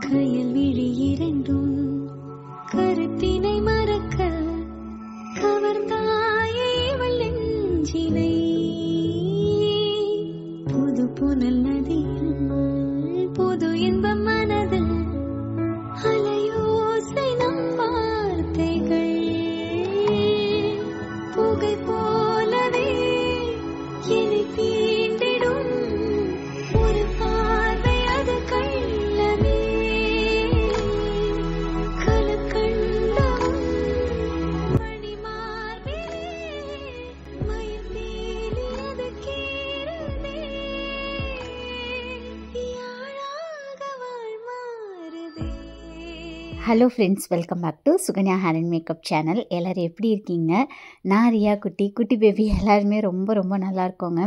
கையில் விழி இரண்டும் கருத்தினை மறக்க கவர்ந்தாயே இவள் நெஞ்சினை. புது புனல் நதியில் புது இன்பம் மனதில் அலையோசை நம் வார்த்தைகள் புகை போலவே என்னை தீண்டிடும் ஒரு பார்வை அது கள்ளமே. கலக்கண்டவும் மணிமார்பிலே மயந்தேலி அது கீறுதே. யாழாக வாழ் மாறுதே. Hello friends, welcome back to Sukanya hair and makeup channel. எல்லோரும் எப்படி இருக்கீங்க? நான் ரியா குட்டி பேபி எல்லாருமே ரொம்ப ரொம்ப நல்லா இருக்கோங்க.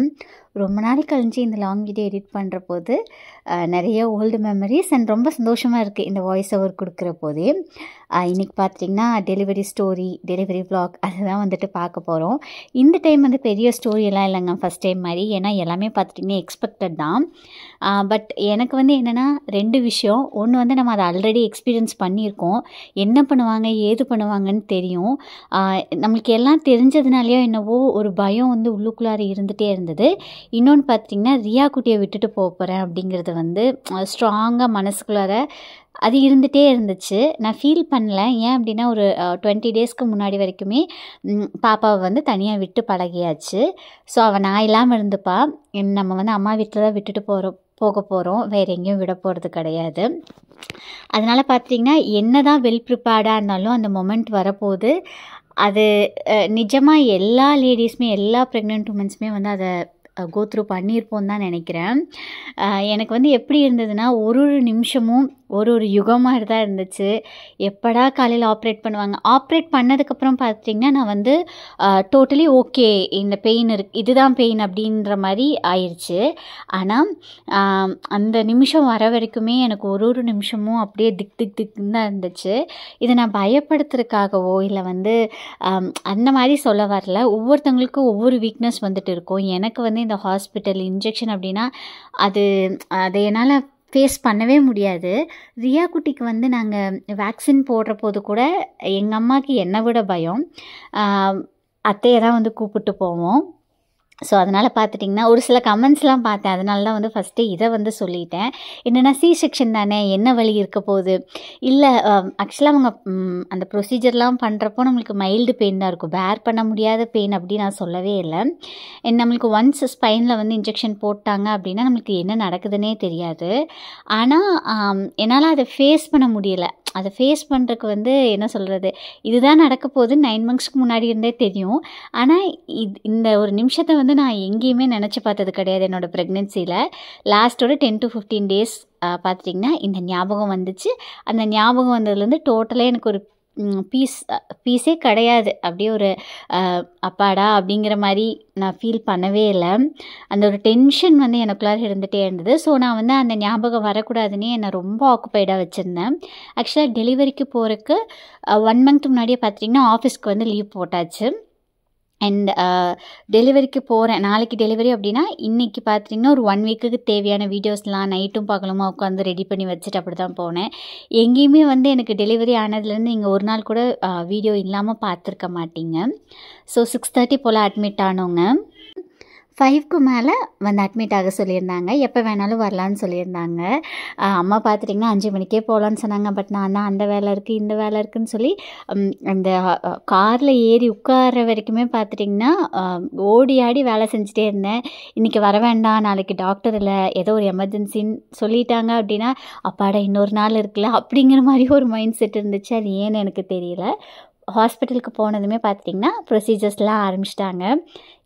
ரொம்ப நாள் கழிஞ்சு இந்த லாங் வீடியோ எடிட் பண்ணுற போது நிறைய ஓல்டு மெமரிஸ் அண்ட் ரொம்ப சந்தோஷமாக இருக்குது இந்த வாய்ஸ் ஓவர் கொடுக்குற போதே. இன்றைக்கி பார்த்திங்கன்னா டெலிவரி ஸ்டோரி, டெலிவரி வ்ளாக் அதுதான் வந்துட்டு பார்க்க போகிறோம். இந்த டைம் வந்து பெரிய ஸ்டோரியெல்லாம் இல்லைங்க, ஃபஸ்ட் டைம் மாதிரி. ஏன்னா எல்லாமே பார்த்துட்டிங்கன்னா எக்ஸ்பெக்டட் தான். பட் எனக்கு வந்து என்னென்னா 2 விஷயம். ஒன்று வந்து நம்ம அதை ஆல்ரெடி எக்ஸ்பீரியன்ஸ் பண்ணியிருக்கோம், என்ன பண்ணுவாங்க ஏது பண்ணுவாங்கன்னு தெரியும். நம்மளுக்கு எல்லாம் தெரிஞ்சதுனாலையோ என்னவோ ஒரு பயம் வந்து உள்ளுக்குள்ளார இருந்துகிட்டே இருந்தது. இன்னொன்று பார்த்திங்கன்னா ரியா குட்டியை விட்டுட்டு போகிறேன் அப்படிங்கிறது வந்து ஸ்ட்ராங்காக மனசுக்குள்ளார அது இருந்துகிட்டே இருந்துச்சு. நான் ஃபீல் பண்ணல. ஏன் அப்படின்னா ஒரு 20 டேஸ்க்கு முன்னாடி வரைக்குமே பாப்பாவை வந்து தனியாக விட்டு பழகியாச்சு. ஸோ அவள் நான் இல்லாமல் இருந்துப்பா. நம்ம வந்து அம்மா வீட்டில் தான் விட்டுட்டு போக போகிறோம், வேறு எங்கேயும் விட போகிறது கிடையாது. அதனால் பார்த்திங்கன்னா என்ன தான் வெல் ப்ரிப்பேர்டாக இருந்தாலும் அந்த மொமெண்ட் வரப்போகுது. அது நிஜமாக எல்லா லேடிஸுமே எல்லா ப்ரெக்னென்ட் உமன்ஸுமே வந்து அதை கோ த்ரூ பண்ணியிருப்போன்னு தான் நினைக்கிறேன். எனக்கு வந்து எப்படி இருந்ததுன்னா ஒரு நிமிஷமும் ஒரு யுகமாக தான் இருந்துச்சு. எப்படா காலையில் ஆப்ரேட் பண்ணுவாங்க. ஆப்ரேட் பண்ணதுக்கப்புறம் பார்த்திங்கன்னா நான் வந்து டோட்டலி ஓகே, இந்த பெயின் இதுதான் பெயின் அப்படின்ற மாதிரி ஆயிடுச்சு. ஆனால் அந்த நிமிஷம் வர வரைக்குமே எனக்கு ஒரு நிமிஷமும் அப்படியே திக்குன்னு தான் இருந்துச்சு. இதை நான் பயப்படுத்துறதுக்காகவோ இல்லை வந்து அந்த மாதிரி சொல்ல வரல. ஒவ்வொருத்தவங்களுக்கும் ஒவ்வொரு வீக்னஸ் வந்துட்டு இருக்கும். எனக்கு வந்து இந்த ஹாஸ்பிட்டல் இன்ஜெக்ஷன் அப்படின்னா அதை என்னால் ஃபேஸ் பண்ணவே முடியாது. ரியா குட்டிக்கு வந்து நாங்கள் வேக்சின் போடுற போது கூட எங்கள் அம்மாவுக்கு என்னை விட பயம். அத்தையை தான் வந்து கூப்பிட்டு போவோம். ஸோ அதனால் பார்த்துட்டிங்கன்னா ஒரு சில கமெண்ட்ஸ்லாம் பார்த்தேன். அதனால தான் வந்து ஃபஸ்ட்டு இதை வந்து சொல்லிட்டேன். என்னென்னா சி செக்ஷன் தானே, என்ன வலி இருக்க போகுது. இல்லை, ஆக்சுவலாக அவங்க அந்த ப்ரொசீஜர்லாம் பண்ணுறப்போ நம்மளுக்கு மைல்டு பெயின் தான் இருக்கும், பேர் பண்ண முடியாத பெயின் அப்படி நான் சொல்லவே இல்லை. நம்மளுக்கு ஒன்ஸ் ஸ்பைனில் வந்து இன்ஜெக்ஷன் போட்டாங்க அப்படின்னா நம்மளுக்கு என்ன நடக்குதுன்னே தெரியாது. ஆனால் என்னால் அதை ஃபேஸ் பண்ண முடியலை. அதை ஃபேஸ் பண்ணுறதுக்கு வந்து என்ன சொல்கிறது, இதுதான் நடக்க போகுது 9 மந்த்ஸ்க்கு முன்னாடி இருந்தே தெரியும். ஆனால் இந்த ஒரு நிமிஷத்தை வந்து நான் எங்கேயுமே நினச்சி பார்த்தது கிடையாது. என்னோடய ப்ரெக்னென்சியில் லாஸ்ட்டோட 10 to 15 டேஸ் பார்த்துட்டிங்கன்னா இந்த ஞாபகம் வந்துச்சு. அந்த ஞாபகம் வந்ததுலேருந்து டோட்டலாக எனக்கு ஒரு பீஸே கிடையாது. அப்படியே ஒரு அப்பாடா அப்படிங்கிற மாதிரி நான் ஃபீல் பண்ணவே இல்லை. அந்த ஒரு டென்ஷன் வந்து எனக்குள்ளார இருந்துகிட்டே இருந்தது. ஸோ நான் வந்து அந்த ஞாபகம் வரக்கூடாதுன்னே என்னை ரொம்ப ஆக்குப்பைடாக வச்சுருந்தேன். ஆக்சுவலாக டெலிவரிக்கு போகிறதுக்கு 1 மந்த் முன்னாடியே பார்த்திங்கன்னா ஆஃபீஸ்க்கு வந்து லீவ் போட்டாச்சு. அண்ட் டெலிவரிக்கு போகிறேன். நாளைக்கு டெலிவரி அப்படின்னா இன்றைக்கி பார்த்திங்கன்னா ஒரு 1 வீக்குக்கு தேவையான வீடியோஸ்லாம் நைட்டும் பகலுமா உட்காந்து ரெடி பண்ணி வச்சுட்டு அப்படி தான் போனேன். எங்கேயுமே வந்து எனக்கு டெலிவரி ஆனதுலேருந்து நீங்கள் ஒரு நாள் கூட வீடியோ இல்லாமல் பார்த்துருக்க மாட்டீங்க. ஸோ 6:30 போல் அட்மிட் ஆனோங்க. 5க்கு மேலே வந்து அட்மிட் ஆக சொல்லியிருந்தாங்க. எப்போ வேணாலும் வரலான்னு சொல்லியிருந்தாங்க. அம்மா பார்த்துட்டிங்கன்னா 5 மணிக்கே போகலான்னு சொன்னாங்க. பட் நான் தான் அந்த வேலை இருக்குது இந்த வேலை இருக்குதுன்னு சொல்லி அந்த காரில் ஏறி உட்கார்ற வரைக்குமே பார்த்துட்டிங்கன்னா ஓடி ஆடி வேலை செஞ்சுட்டே இருந்தேன். இன்றைக்கி வர வேண்டாம், நாளைக்கு டாக்டர் இல்லை, ஏதோ ஒரு எமர்ஜென்சின்னு சொல்லிட்டாங்க அப்படின்னா அப்பாடா இன்னொரு நாள் இருக்குல்ல அப்படிங்கிற மாதிரி ஒரு மைண்ட் செட் இருந்துச்சு. அது ஏன்னு எனக்கு தெரியல. ஹாஸ்பிட்டலுக்கு போனதுமே பார்த்திங்கன்னா ப்ரொசீஜர்ஸ்லாம் ஆரம்பிச்சிட்டாங்க.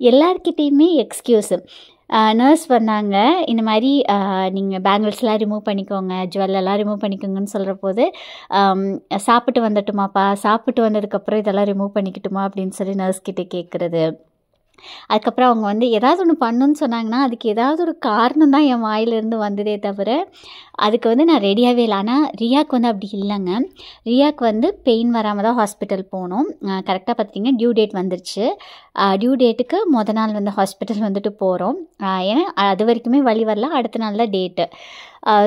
எல்லார்கிட்டேயுமே எக்ஸ்கியூஸு. நர்ஸ் வந்தாங்க, இந்த மாதிரி நீங்கள் பேங்கிள்ஸ்லாம் ரிமூவ் பண்ணிக்கோங்க, ஜுவல்லெல்லாம் ரிமூவ் பண்ணிக்கோங்கன்னு சொல்கிற போது சாப்பிட்டு வந்துட்டுமாப்பா, சாப்பிட்டு வந்ததுக்கப்புறம் இதெல்லாம் ரிமூவ் பண்ணிக்கிட்டுமா அப்படின்னு சொல்லி நர்ஸ்கிட்ட கேட்குறது. அதுக்கப்புறம் அவங்க வந்து ஏதாவது ஒன்று பண்ணணுன்னு சொன்னாங்கன்னா அதுக்கு ஏதாவது ஒரு காரணம் தான் என் வாயிலிருந்து வந்ததே தவிர அதுக்கு வந்து நான் ரெடியாகவே இல்லை. ஆனால் ரியாக்கு வந்து அப்படி இல்லைங்க. ரியாக்கு வந்து பெயின் வராமல் தான் ஹாஸ்பிட்டல் போனோம். கரெக்டாக பார்த்திங்கன்னா டியூ டேட் வந்துருச்சு. டியூ டேட்டுக்கு நாள் வந்து ஹாஸ்பிட்டல் வந்துட்டு போகிறோம். ஏன்னா அது வரைக்குமே வலி வரல, அடுத்த நாள் தான் டேட்டு.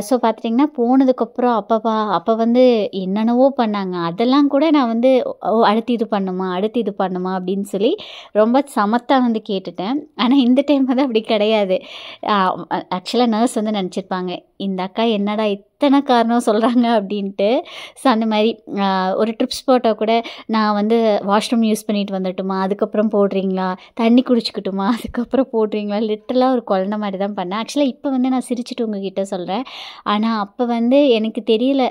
ஸோ பார்த்துட்டிங்கன்னா போனதுக்கப்புறம் அப்போ வந்து என்னென்னவோ பண்ணாங்க. அதெல்லாம் கூட நான் வந்து அடுத்து இது பண்ணுமா அப்படின்னு சொல்லி ரொம்ப சமத்தாக வந்து கேட்டுட்டேன். ஆனால் இந்த டைம் வந்து அப்படி கிடையாது. ஆக்சுவலாக நர்ஸ் வந்து நினச்சிருப்பாங்க, இந்த அக்கா என்னடா இத்தனை காரணம் சொல்கிறாங்க அப்படின்ட்டு. ஸோ அந்த மாதிரி ஒரு ட்ரிப்ஸ் போட்டால் கூட நான் வந்து வாஷ்ரூம் யூஸ் பண்ணிட்டு வந்துட்டுமா, அதுக்கப்புறம் போடுறீங்களா, தண்ணி குடிச்சிக்கிட்டுமா, அதுக்கப்புறம் போடுறீங்களா, லிட்டரலாக ஒரு குழந்த மாதிரி தான் பண்ணேன். ஆக்சுவலாக இப்போ வந்து நான் சிரிச்சுட்டு உங்ககிட்ட சொல்கிறேன். ஆனால் அப்போ வந்து எனக்கு தெரியல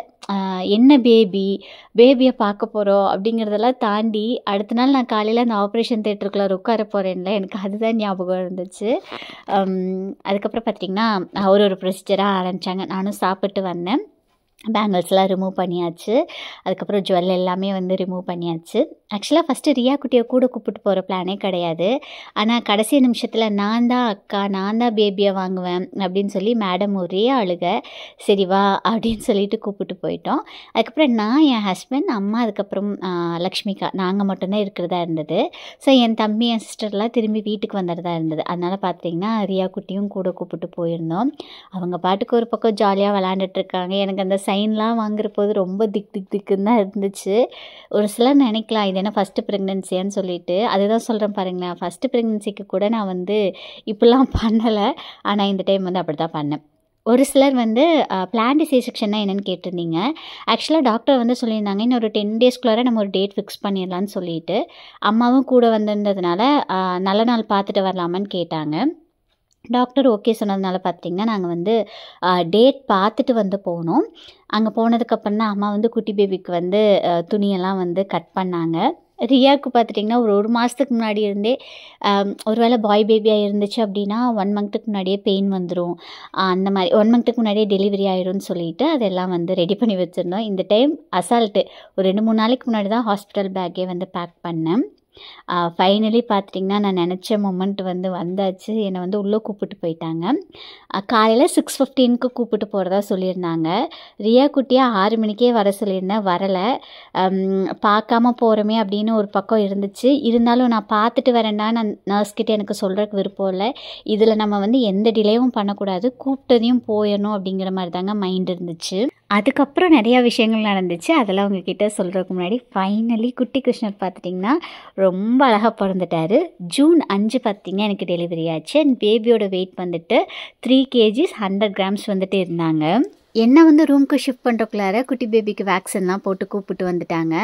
என்ன பேபியை பார்க்க போகிறோம் அப்படிங்கிறதெல்லாம் தாண்டி அடுத்த நாள் நான் காலையில் அந்த ஆப்ரேஷன் தேட்டருக்குள்ளே உட்கார போகிறேன்ல, எனக்கு அதுதான் ஞாபகம் இருந்துச்சு. அதுக்கப்புறம் பார்த்திங்கன்னா ஒரு ப்ரொசீஜராக ஆரம்பித்தாங்க. நானும் சாப்பிட்டு வந்தேன். பேங்கிள்ஸ்லாம் ரிமூவ் பண்ணியாச்சு. அதுக்கப்புறம் ஜுவல் எல்லாமே வந்து ரிமூவ் பண்ணியாச்சு. ஆக்சுவலாக ஃபஸ்ட்டு ரியா குட்டியை கூட கூப்பிட்டு போகிற பிளானே கிடையாது. ஆனால் கடைசி நிமிஷத்தில் நான் தான் பேபியை வாங்குவேன் அப்படின்னு சொல்லி மேடம் ஒரே அழுக. சரி வா அப்படின்னு சொல்லிட்டு கூப்பிட்டு போயிட்டோம். அதுக்கப்புறம் நான், என் ஹஸ்பண்ட், அம்மா, அதுக்கப்புறம் லக்ஷ்மிகா, நாங்கள் மட்டும்தான் இருக்கிறதா இருந்தது. ஸோ என் தம்பி, என் சிஸ்டர்லாம் திரும்பி வீட்டுக்கு வந்துடுறதா இருந்தது. அதனால் பார்த்திங்கன்னா ரியா குட்டியும் கூட கூப்பிட்டு போயிருந்தோம். அவங்க பாட்டுக்கு ஒரு பக்கம் ஜாலியாக விளாண்டுட்ருக்காங்க. எனக்கு அந்த சைன்லாம் வாங்குற போது ரொம்ப திக்குன்னு தான் இருந்துச்சு. ஒரு சிலர் நினைக்கலாம் இது என்ன ஃபஸ்ட்டு ப்ரெக்னென்சியான்னு சொல்லிட்டு. அதுதான் சொல்கிறேன் பாருங்களேன், ஃபஸ்ட்டு ப்ரெக்னென்சிக்கு கூட நான் வந்து இப்படிலாம் பண்ணலை. ஆனால் இந்த டைம் வந்து அப்படி தான் பண்ணேன். ஒரு சிலர் வந்து பிளான்டு சி செக்ஷன்னா என்னென்னு கேட்டிருந்தீங்க. ஆக்சுவலாக டாக்டர் வந்து சொல்லியிருந்தாங்க இன்னும் ஒரு 10 டேஸ்க்குள்ளார நம்ம ஒரு டேட் ஃபிக்ஸ் பண்ணிடலான்னு சொல்லிட்டு. அம்மாவும் கூட வந்திருந்ததுனால நல்ல நாள் பார்த்துட்டு வரலாமான்னு கேட்டாங்க. டாக்டர் ஓகே சொன்னதுனால பார்த்திங்கன்னா நாங்கள் வந்து டேட் பார்த்துட்டு வந்து போனோம். அங்கே போனதுக்கப்புறம் தான் அம்மா வந்து குட்டி பேபிக்கு வந்து துணியெல்லாம் வந்து கட் பண்ணாங்க. ரியாவுக்கு பார்த்துட்டிங்கன்னா ஒரு மாதத்துக்கு முன்னாடி இருந்தே ஒரு வேளை பாய் பேபியாக இருந்துச்சு அப்படின்னா 1 மந்த்துக்கு முன்னாடியே பெயின் வந்துடும், அந்த மாதிரி 1 மந்த்துக்கு முன்னாடியே டெலிவரி ஆகிடும்னு சொல்லிட்டு அதெல்லாம் வந்து ரெடி பண்ணி வச்சுருந்தோம். இந்த டைம் அசால்ட்டு ஒரு 2-3 நாளைக்கு முன்னாடி தான் ஹாஸ்பிட்டல் பேக்கே வந்து பேக் பண்ணேன். ஃபைனலி பார்த்துட்டிங்கன்னா நான் நினச்ச மொமெண்ட் வந்து வந்தாச்சு. என்னை வந்து உள்ளே கூப்பிட்டு போயிட்டாங்க. காலையில் 6:15க்கு கூப்பிட்டு போகிறதா சொல்லியிருந்தாங்க. ரியா குட்டியை 6 மணிக்கே வர சொல்லியிருந்தேன், வரலை. பார்க்காம போகிறோமே அப்படின்னு ஒரு பக்கம் இருந்துச்சு. இருந்தாலும் நான் பார்த்துட்டு வரேன்டா, நான் நர்ஸ்கிட்ட எனக்கு சொல்கிறதுக்கு விருப்பம் இல்லை. இதில் நம்ம வந்து எந்த டிலேவும் பண்ணக்கூடாது, கூப்பிட்டதையும் போயிடணும் அப்படிங்கிற மாதிரி தாங்க மைண்ட் இருந்துச்சு. அதுக்கப்புறம் நிறையா விஷயங்கள் நடந்துச்சு. அதெல்லாம் உங்ககிட்ட சொல்கிறதுக்கு முன்னாடி ஃபைனலி குட்டி கிருஷ்ணர் பார்த்துட்டிங்கன்னா ரொம்ப அழகாக பிறந்துட்டார். ஜூன் 5 பார்த்திங்கன்னா எனக்கு டெலிவரி ஆச்சு. அண்ட் பேபியோட வெயிட் வந்துட்டு 3 kgs 100 grams வந்துட்டு இருந்தாங்க. என்ன வந்து ரூமுக்கு ஷிஃப்ட் பண்ணுறக்குள்ளார குட்டி பேபிக்கு வேக்சின்லாம் போட்டு கூப்பிட்டு வந்துட்டாங்க.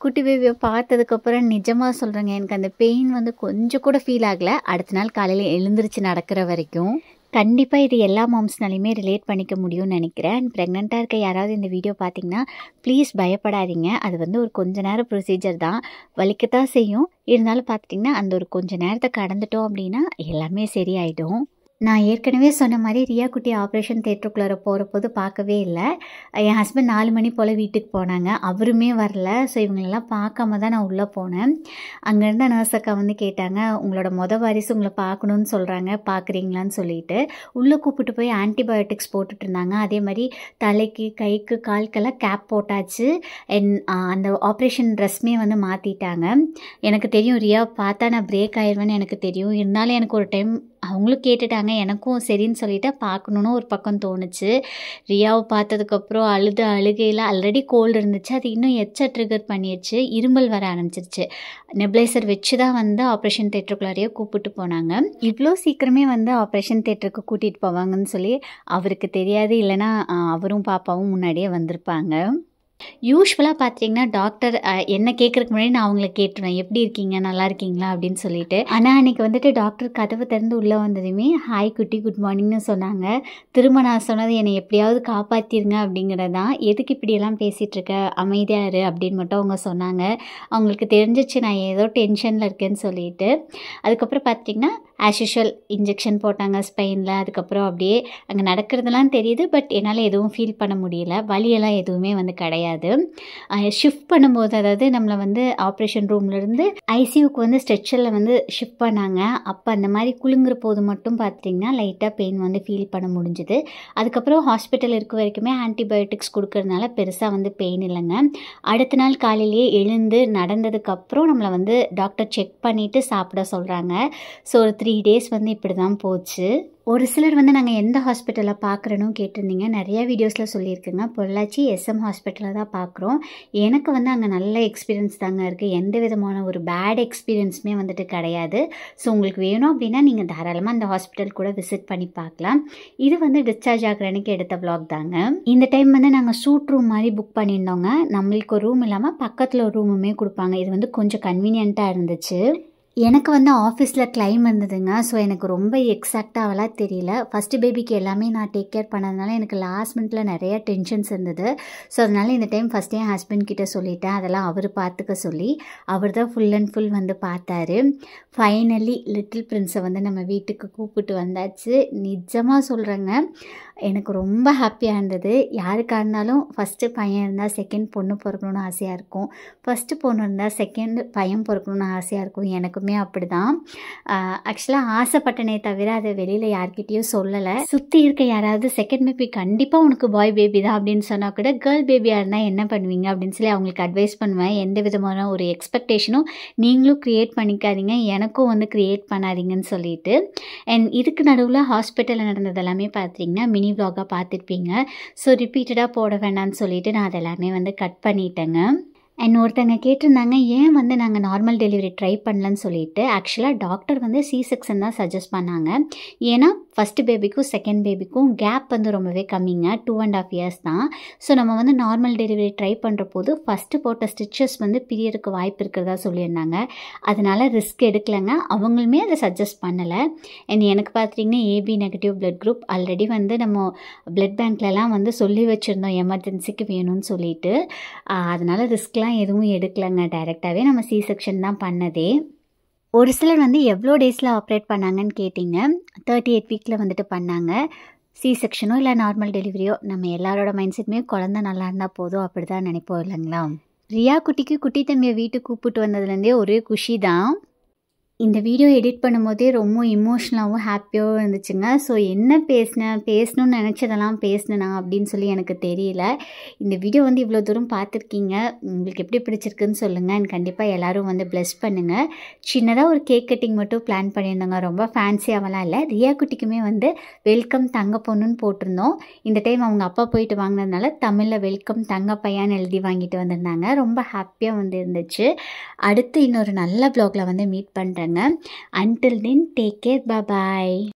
குட்டி பேபியை பார்த்ததுக்கப்புறம் நிஜமாக சொல்கிறேங்க, எனக்கு அந்த பெயின் வந்து கொஞ்சம் கூட ஃபீல் ஆகலை. அடுத்த நாள் காலையில் எழுந்திரிச்சு நடக்கிற வரைக்கும். கண்டிப்பாக இது எல்லா மாம்ஸ்னாலையுமே ரிலேட் பண்ணிக்க முடியும்னு நினைக்கிறேன். அண்ட் ப்ரெக்னெண்ட்டாக இருக்க யாராவது இந்த வீடியோ பார்த்திங்கன்னா ப்ளீஸ் பயப்படாதீங்க. அது வந்து ஒரு கொஞ்ச நேரம் ப்ரொசீஜர் தான், வலிக்கத்தான் செய்யும். இருந்தாலும் பார்த்துட்டிங்கன்னா அந்த ஒரு கொஞ்சம் நேரத்தை கடந்துட்டோம் அப்படின்னா எல்லாமே சரியாயிடும். நான் ஏற்கனவே சொன்ன மாதிரி ரியா குட்டி ஆப்ரேஷன் தேட்டருக்குள்ளார போகிறபோது பார்க்கவே இல்லை. என் ஹஸ்பண்ட் 4 மணி போல் வீட்டுக்கு போனாங்க, அவருமே வரல. ஸோ இவங்களெல்லாம் பார்க்காம தான் நான் உள்ளே போனேன். அங்கேருந்த நர்ஸ் அக்கா வந்து கேட்டாங்க, உங்களோட வாரிசு உங்களை பார்க்கணுன்னு சொல்கிறாங்க, பார்க்குறீங்களான்னு சொல்லிட்டு உள்ளே கூப்பிட்டு போய் ஆன்டிபயோட்டிக்ஸ் போட்டுட்டு இருந்தாங்க. அதே மாதிரி தலைக்கு, கைக்கு, கால்கெல்லாம் கேப் போட்டாச்சு. அந்த ஆப்ரேஷன் ட்ரெஸ்மே வந்து மாற்றிட்டாங்க. எனக்கு தெரியும் ரியா பார்த்தா நான் பிரேக் ஆயிடுவேன்னு எனக்கு தெரியும். இருந்தாலும் எனக்கு ஒரு டைம் அவங்களும் கேட்டுட்டாங்க, எனக்கும் சரின்னு சொல்லிட்டு பார்க்கணுன்னு ஒரு பக்கம் தோணுச்சு. ரியாவை பார்த்ததுக்கப்புறம் அழுகையில் ஆல்ரெடி கோல்டு இருந்துச்சு, அது இன்னும் ட்ரிகர் பண்ணிடுச்சு, இருமல் வர ஆரம்பிச்சிருச்சு. நெப்ளைசர் வச்சு தான் வந்து ஆப்ரேஷன் தேட்டருக்குள்ளாரையே கூப்பிட்டு போனாங்க. இவ்வளோ சீக்கிரமே வந்து ஆப்ரேஷன் தேட்டருக்கு கூட்டிகிட்டு போவாங்கன்னு சொல்லி அவருக்கு தெரியாது. இல்லைனா அவரும் பாப்பாவும் முன்னாடியே வந்திருப்பாங்க. யூஸ்வலாக பார்த்திங்கன்னா டாக்டர் என்ன கேட்குறதுக்கு முன்னாடி நான் அவங்கள கேட்டுருவேன், எப்படி இருக்கீங்க, நல்லா இருக்கீங்களா அப்படின்னு சொல்லிட்டு. ஆனால் அன்றைக்கி வந்துட்டு டாக்டர் கதவை திறந்து உள்ளே வந்ததுமே ஹாய் குட்டி, குட் மார்னிங்னு சொன்னாங்க. திரும்ப நான் சொன்னது என்னை எப்படியாவது காப்பாற்றிருங்க அப்படிங்கிறது தான். எதுக்கு இப்படியெல்லாம் பேசிகிட்ருக்க, அமைதியாக இரு அப்படின்னு மட்டும் அவங்க சொன்னாங்க. அவங்களுக்கு தெரிஞ்சிச்சு நான் ஏதோ டென்ஷனில் இருக்கேன்னு சொல்லிட்டு. அதுக்கப்புறம் பார்த்திங்கன்னா ஆஸ் யூஷுவல் இன்ஜெக்ஷன் போட்டாங்க ஸ்பெயினில். அதுக்கப்புறம் அப்படியே அங்கே நடக்கிறதுலாம் தெரியுது, பட் என்னால் எதுவும் ஃபீல் பண்ண முடியல, வலியெல்லாம் எதுவுமே வந்து கிடையாது. கிடையாது. ஷிஃப்ட் பண்ணும்போது அதாவது நம்மளை வந்து ஆப்ரேஷன் ரூம்லேருந்து ஐசியூக்கு வந்து ஸ்ட்ரெச்சரில் வந்து ஷிஃப்ட் பண்ணாங்க. அப்போ அந்த மாதிரி குலுங்குற போது மட்டும் பார்த்திங்கன்னா லைட்டாக பெயின் வந்து ஃபீல் பண்ண முடிஞ்சுது. அதுக்கப்புறம் ஹாஸ்பிட்டல் இருக்க வரைக்குமே ஆன்டிபயோட்டிக்ஸ் கொடுக்கறதுனால பெருசாக வந்து பெயின் இல்லைங்க. அடுத்த நாள் காலையிலேயே எழுந்து நடந்ததுக்கப்புறம் நம்மளை வந்து டாக்டர் செக் பண்ணிவிட்டு சாப்பிட சொல்கிறாங்க. ஸோ ஒரு 3 days வந்து இப்படி தான் போச்சு. ஒரு சிலர் வந்து நாங்கள் எந்த ஹாஸ்பிட்டலில் பார்க்குறோன்னு கேட்டிருந்தீங்க. நிறைய வீடியோஸில் சொல்லியிருக்குங்க. பொள்ளாச்சி SM ஹாஸ்பிட்டலில் தான் பார்க்குறோம். எனக்கு வந்து அங்கே நல்ல எக்ஸ்பீரியன்ஸ் தாங்க இருக்குது. எந்த விதமான ஒரு பேட் எக்ஸ்பீரியன்ஸுமே வந்துட்டு கிடையாது. ஸோ உங்களுக்கு வேணும் அப்படின்னா நீங்கள் தாராளமாக அந்த ஹாஸ்பிட்டல் கூட விசிட் பண்ணி பார்க்கலாம். இது வந்து டிஸ்சார்ஜ் ஆகிற அன்றைக்கி எடுத்த vlog தாங்க. இந்த டைம் வந்து நாங்கள் சூட் ரூம் மாதிரி புக் பண்ணியிருந்தோங்க. நம்மளுக்கு ஒரு ரூம் இல்லாமல் பக்கத்தில் ஒரு ரூமுமே கொடுப்பாங்க. இது வந்து கொஞ்சம் கன்வீனியண்ட்டாக இருந்துச்சு. எனக்கு வந்து ஆஃபீஸில் கிளைம் இருந்ததுங்க. ஸோ எனக்கு ரொம்ப எக்ஸாக்டாகலாம் தெரியல. ஃபஸ்ட்டு பேபிக்கு எல்லாமே நான் டேக் கேர் பண்ணதுனால எனக்கு லாஸ்ட் மினிட்ல நிறைய டென்ஷன்ஸ் இருந்தது. ஸோ அதனால் இந்த டைம் ஃபஸ்ட்டே என் ஹஸ்பண்ட் கிட்ட சொல்லிட்டேன். அதெல்லாம் அவர் பார்த்துக்க சொல்லி அவர் தான் ஃபுல் அண்ட் ஃபுல் வந்து பார்த்தாரு. ஃபைனலி லிட்டில் பிரின்ஸை வந்து நம்ம வீட்டுக்கு கூப்பிட்டு வந்தாச்சு. நிஜமாக சொல்கிறேங்க, எனக்கு ரொம்ப ஹாப்பியாக இருந்தது. யாருக்காக இருந்தாலும் ஃபஸ்ட்டு பையன் இருந்தால் செகண்ட் பொண்ணு பிறக்கணுன்னு ஆசையாக இருக்கும். ஃபஸ்ட்டு பொண்ணு இருந்தால் செகண்ட் பையன் பிறக்கணுன்னு ஆசையாக இருக்கும். எனக்குமே அப்படி தான். ஆக்சுவலாக ஆசைப்பட்டனே தவிர அதை வெளியில் யார்கிட்டேயும் சொல்லலை. சுற்றி இருக்க யாராவது செகண்ட் பேபி கண்டிப்பாக உனக்கு பாய் பேபி தான் அப்படின்னு சொன்னால் கூட கேர்ள் பேபியாக இருந்தால் என்ன பண்ணுவீங்க அப்படின்னு சொல்லி அவங்களுக்கு அட்வைஸ் பண்ணுவேன். எந்த விதமான ஒரு எக்ஸ்பெக்டேஷனும் நீங்களும் க்ரியேட் பண்ணிக்காதீங்க, எனக்கும் வந்து க்ரியேட் பண்ணாதீங்கன்னு சொல்லிட்டு. அண்ட் இதுக்கு நடுவில் ஹாஸ்பிட்டலில் நடந்தது எல்லாமே பார்த்தீங்கன்னா மினி vlog-ஆ பார்த்துருப்பீங்க. ஸோ ரிப்பீட்டடாக போட வேண்டாம்னு சொல்லிட்டு நான் அதெல்லாமே வந்து கட் பண்ணிட்டேங்க. அண்ட் ஒருத்தங்க கேட்டிருந்தாங்க ஏன் வந்து நாங்கள் நார்மல் டெலிவரி ட்ரை பண்ணலன்னு சொல்லிட்டு. ஆக்சுவலாக டாக்டர் வந்து C-section தான் சஜஸ்ட் பண்ணாங்க. ஏன்னா ஃபஸ்ட்டு பேபிக்கும் செகண்ட் பேபிக்கும் கேப் வந்து ரொம்பவே கம்மிங்க. 2.5 years தான். ஸோ நம்ம வந்து நார்மல் டெலிவரி ட்ரை பண்ணுற போது ஃபஸ்ட்டு போட்ட ஸ்டிச்சஸ் வந்து பிரியறதுக்கு வாய்ப்பு இருக்கிறதா சொல்லியிருந்தாங்க. அதனால் ரிஸ்க் எடுக்கலைங்க. அவங்களுமே அதை சஜஸ்ட் பண்ணலை. அண்ட் எனக்கு பார்த்தீங்கன்னா AB negative blood group already வந்து நம்ம பிளட் பேங்க்லலாம் வந்து சொல்லி வச்சுருந்தோம் எமர்ஜென்சிக்கு வேணும்னு சொல்லிட்டு. அதனால் ரிஸ்க்லாம் எதுவும் எடுக்கலைங்க. டைரெக்டாகவே நம்ம C-section தான் பண்ணதே. ஒரு சிலர் வந்து எவ்வளோ டேஸில் ஆப்ரேட் பண்ணாங்கன்னு கேட்டிங்க. 38 வீக்கில் வந்துட்டு பண்ணாங்க. C-sectionோ இல்லை நார்மல் டெலிவரியோ நம்ம எல்லாரோட மைண்ட் செட்டுமே குழந்தை நல்லா இருந்தால் போதும் அப்படி தான் நினைப்போம் இல்லைங்களா. ரியா குட்டிக்கு குட்டி தம்பியை வீட்டுக்கு கூப்பிட்டு வந்ததுலேருந்தே ஒரே குஷி தான். இந்த வீடியோ எடிட் பண்ணும்போதே ரொம்ப இமோஷ்னலாகவும் ஹாப்பியாகவும் இருந்துச்சுங்க. ஸோ என்ன பேசணும்னு நினச்சதெல்லாம் பேசினேனா அப்படின்னு சொல்லி எனக்கு தெரியல. இந்த வீடியோ வந்து இவ்வளோ தூரம் பார்த்துருக்கீங்க. உங்களுக்கு எப்படி பிடிச்சிருக்குன்னு சொல்லுங்கள். அண்ட் கண்டிப்பாக எல்லோரும் வந்து ப்ளஸ் பண்ணுங்கள். சின்னதாக ஒரு கேக் கட்டிங் மட்டும் பிளான் பண்ணியிருந்தாங்க. ரொம்ப ஃபேன்சியாகலாம் இல்லை. ரியா குட்டிக்குமே வந்து வெல்கம் தங்க பொண்ணுன்னு போட்டிருந்தோம். இந்த டைம் அவங்க அப்பா போயிட்டு வாங்கினதுனால தமிழில் வெல்கம் தங்க பையான்னு எழுதி வாங்கிட்டு வந்திருந்தாங்க. ரொம்ப ஹாப்பியாக வந்து இருந்துச்சு. அடுத்து இன்னொரு நல்ல vlog-ல வந்து மீட் பண்ணுறேங்க. Until then, take care. Bye bye.